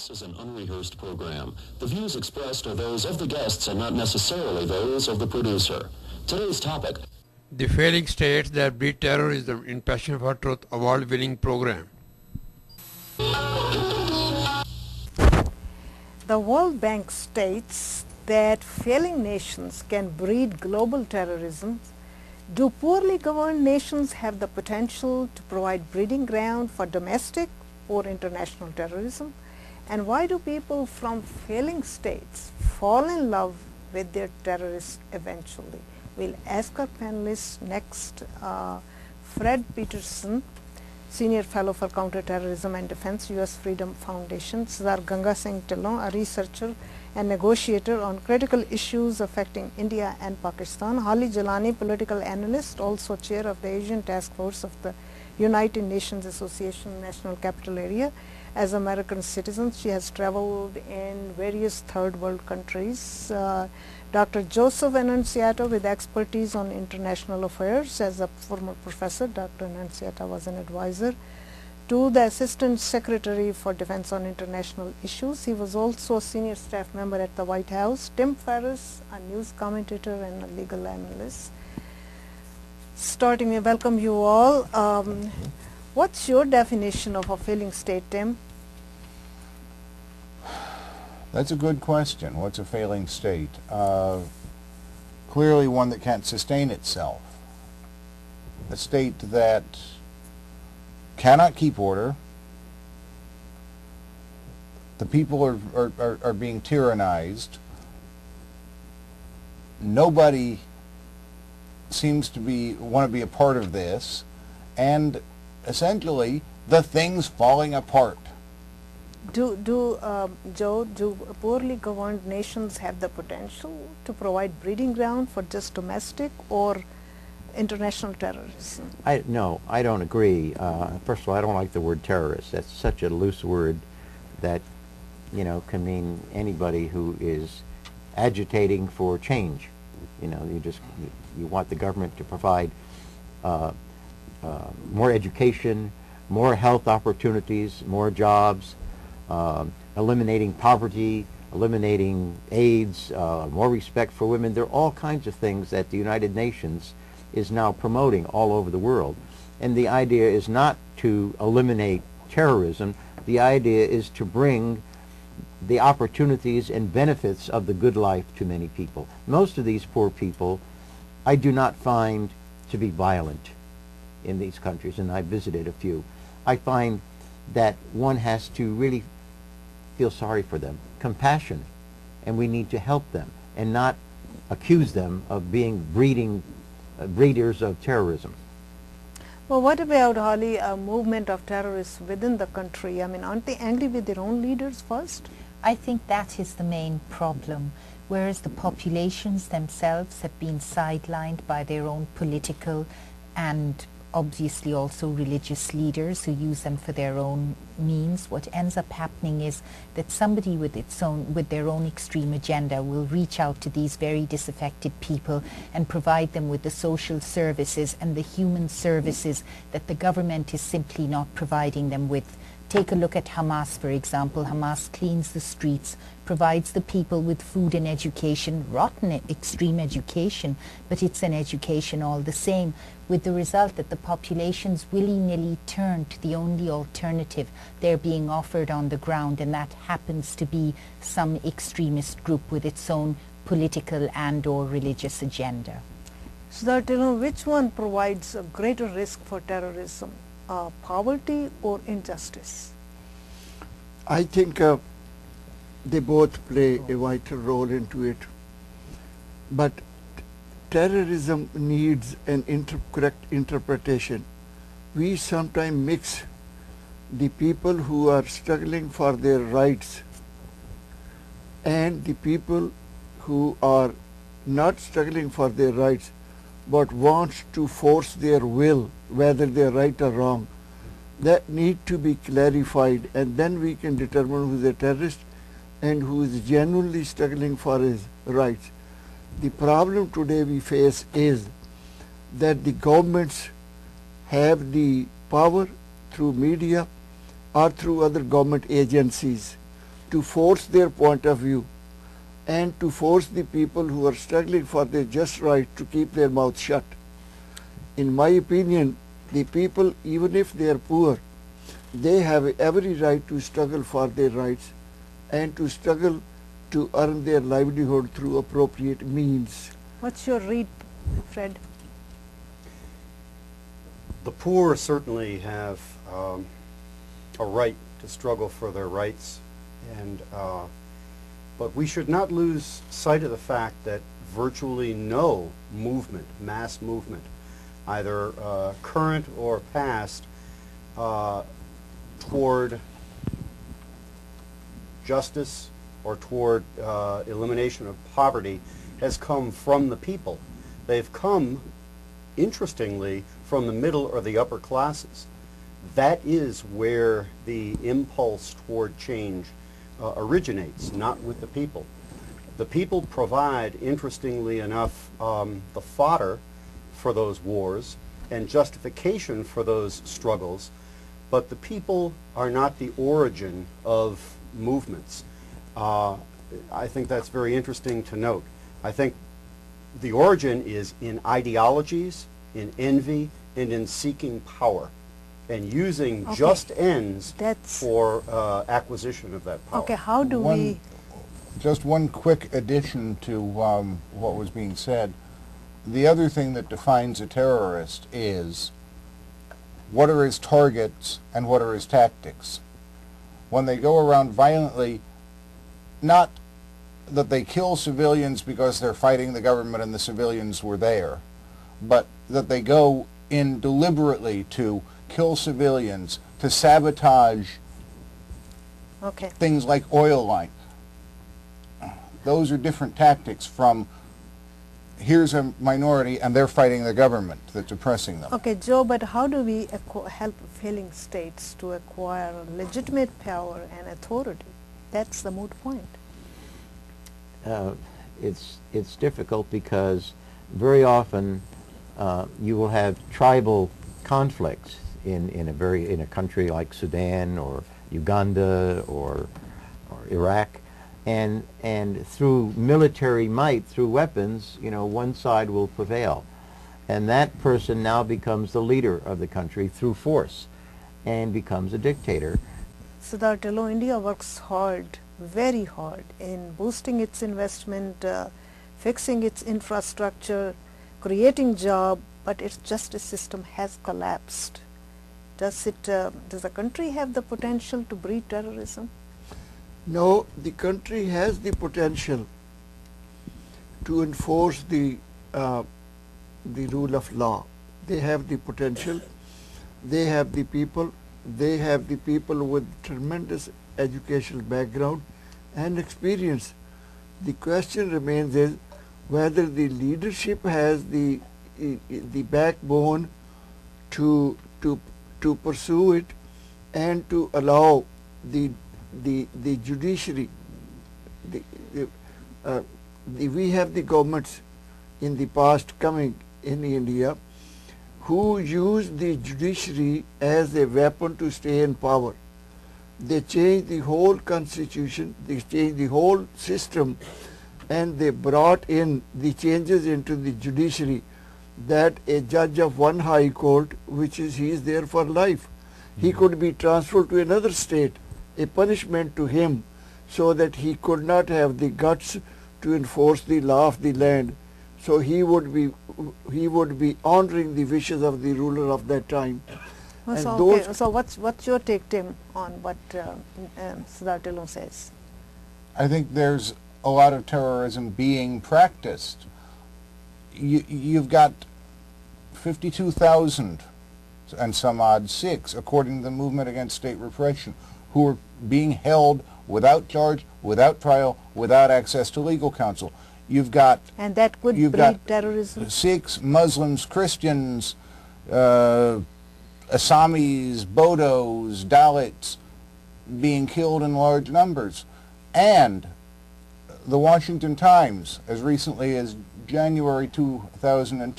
This is an unrehearsed program. The views expressed are those of the guests and not necessarily those of the producer. Today's topic: The failing states that breed terrorism in Passion for Truth award-winning program. The World Bank states that failing nations can breed global terrorism. Do poorly governed nations have the potential to provide breeding ground for domestic or international terrorism? And why do people from failing states fall in love with their terrorists eventually? We'll ask our panelists next. Fred Peterson, Senior Fellow for Counterterrorism and Defense, U.S. Freedom Foundation; Sardar Ganga Singh Tillon, a researcher and negotiator on critical issues affecting India and Pakistan; Holly Jalani, political analyst, also chair of the Asian Task Force of the United Nations Association National Capital Area. As American citizens, she has traveled in various third world countries. Dr. Joseph Annunziata, with expertise on international affairs. As a former professor, Dr. Annunziata was an advisor to the Assistant Secretary for Defense on International Issues. He was also a senior staff member at the White House. Tim Ferriss, a news commentator and a legal analyst. Starting, we welcome you all. What's your definition of a failing state, Tim? That's a good question. What's a failing state? Clearly one that can't sustain itself. A state that cannot keep order. The people are being tyrannized. Nobody seems to want to be a part of this. And essentially, the thing's falling apart. Joe, do poorly governed nations have the potential to provide breeding ground for just domestic or international terrorism? No, I don't agree. First of all, I don't like the word terrorist. That's such a loose word that, can mean anybody who is agitating for change. You want the government to provide more education, more health opportunities, more jobs, eliminating poverty, eliminating AIDS, more respect for women. There are all kinds of things that the United Nations is now promoting all over the world. And the idea is not to eliminate terrorism. The idea is to bring the opportunities and benefits of the good life to many people. Most of these poor people I do not find to be violent in these countries, and I visited a few. I find that one has to really feel sorry for them, compassion, and we need to help them and not accuse them of being breeders of terrorism. Well, what about, Holly, a movement of terrorists within the country? I mean, aren't they angry with their own leaders first? I think that is the main problem. Whereas the populations themselves have been sidelined by their own political and obviously also religious leaders who use them for their own means, what ends up happening is that somebody with their own extreme agenda will reach out to these very disaffected people and provide them with the social services and the human services that the government is simply not providing them with. Take a look at Hamas, for example. Hamas cleans the streets, provides the people with food and education, rotten extreme education, but it's an education all the same, with the result that the populations willy-nilly turn to the only alternative they're being offered on the ground, and that happens to be some extremist group with its own political and or religious agenda. So that, which one provides a greater risk for terrorism? Poverty or injustice? I think they both play a vital role into it. But terrorism needs an correct interpretation. We sometimes mix the people who are struggling for their rights and the people who are not struggling for their rights but wants to force their will, whether they're right or wrong. That need to be clarified, and then we can determine who is a terrorist and who is genuinely struggling for his rights. The problem today we face is that the governments have the power through media or through other government agencies to force their point of view and to force the people who are struggling for their just right to keep their mouth shut. In my opinion, the people, even if they are poor, they have every right to struggle for their rights and to struggle to earn their livelihood through appropriate means. What's your read, Fred? The poor certainly have a right to struggle for their rights, and but we should not lose sight of the fact that virtually no movement, mass movement, either current or past, toward justice or toward elimination of poverty has come from the people. They've come, interestingly, from the middle or the upper classes. That is where the impulse toward change originates, not with the people. The people provide, interestingly enough, the fodder for those wars and justification for those struggles, but the people are not the origin of movements. I think that's very interesting to note. I think the origin is in ideologies, in envy, and in seeking power, and using just ends for acquisition of that power. Okay, how do we... Just one quick addition to what was being said. The other thing that defines a terrorist is what are his targets and what are his tactics. When they go around violently, not that they kill civilians because they're fighting the government and the civilians were there, but that they go in deliberately to kill civilians, to sabotage things like oil lines. Those are different tactics from here's a minority and they're fighting the government that's oppressing them. Okay, Joe, but how do we help failing states to acquire legitimate power and authority? That's the moot point. It's difficult because very often you will have tribal conflicts in a country like Sudan or Uganda or Iraq, and through military might, through weapons, one side will prevail, and that person now becomes the leader of the country through force and becomes a dictator. Siddhartha, India works hard, very hard, in boosting its investment, fixing its infrastructure, creating jobs, but its justice system has collapsed. Does the country have the potential to breed terrorism? No, the country has the potential to enforce the rule of law. They have the potential, they have the people, with tremendous educational background and experience. The question remains is whether the leadership has the backbone to pursue it and to allow the judiciary. We have the governments in the past coming in India who use the judiciary as a weapon to stay in power. They changed the whole constitution, they changed the whole system, and they brought in the changes into the judiciary that a judge of one high court, he is there for life. He could be transferred to another state, a punishment to him, so that he could not have the guts to enforce the law of the land. So he would be honoring the wishes of the ruler of that time. So what's your take, Tim, on what Siddhartha says? I think there's a lot of terrorism being practiced. You've got 52,000 and some odd 6, according to the Movement Against State Repression, who are being held without charge, without trial, without access to legal counsel. You've got and that could breed terrorism. Sikhs, Muslims, Christians, Assamese, Bodos, Dalits being killed in large numbers. And the Washington Times, as recently as January 2002,